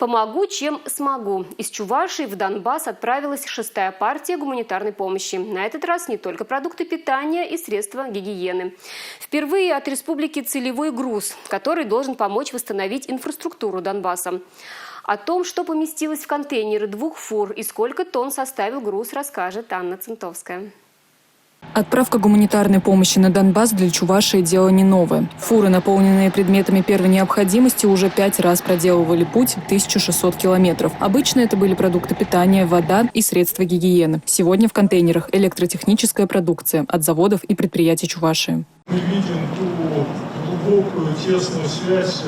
Помогу, чем смогу. Из Чувашии в Донбасс отправилась 6-я партия гуманитарной помощи. На этот раз не только продукты питания и средства гигиены. Впервые от республики целевой груз, который должен помочь восстановить инфраструктуру Донбасса. О том, что поместилось в контейнеры 2 фур и сколько тонн составил груз, расскажет Анна Центовская. Отправка гуманитарной помощи на Донбасс для Чувашии – дело не новое. Фуры, наполненные предметами первой необходимости, уже 5 раз проделывали путь 1600 километров. Обычно это были продукты питания, вода и средства гигиены. Сегодня в контейнерах электротехническая продукция от заводов и предприятий Чувашии. Мы видим ту глубокую, тесную связь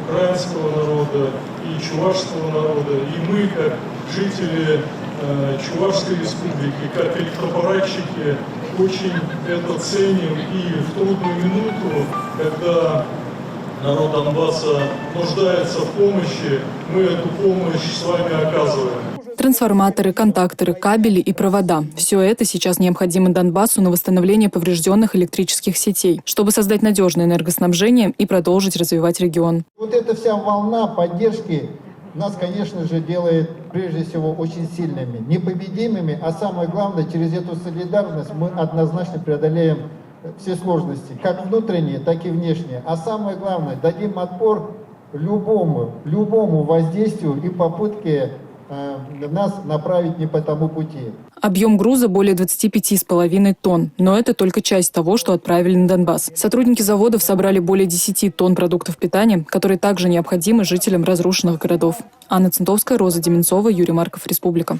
украинского народа и чувашского народа. И мы, как жители Чувашской республики, как электропорадчики, очень это ценим, и в трудную минуту, когда народ Донбасса нуждается в помощи, мы эту помощь с вами оказываем. Трансформаторы, контакторы, кабели и провода – все это сейчас необходимо Донбассу на восстановление поврежденных электрических сетей, чтобы создать надежное энергоснабжение и продолжить развивать регион. Вот эта вся волна поддержки нас, конечно же, делает прежде всего очень сильными, непобедимыми, а самое главное, через эту солидарность мы однозначно преодолеем все сложности, как внутренние, так и внешние. А самое главное, дадим отпор любому воздействию и попытке нас направить не по тому пути. Объем груза более 25,5 тонн. Но это только часть того, что отправили на Донбасс. Сотрудники заводов собрали более 10 тонн продуктов питания, которые также необходимы жителям разрушенных городов. Анна Центовская, Роза Деменцова, Юрий Марков, Республика.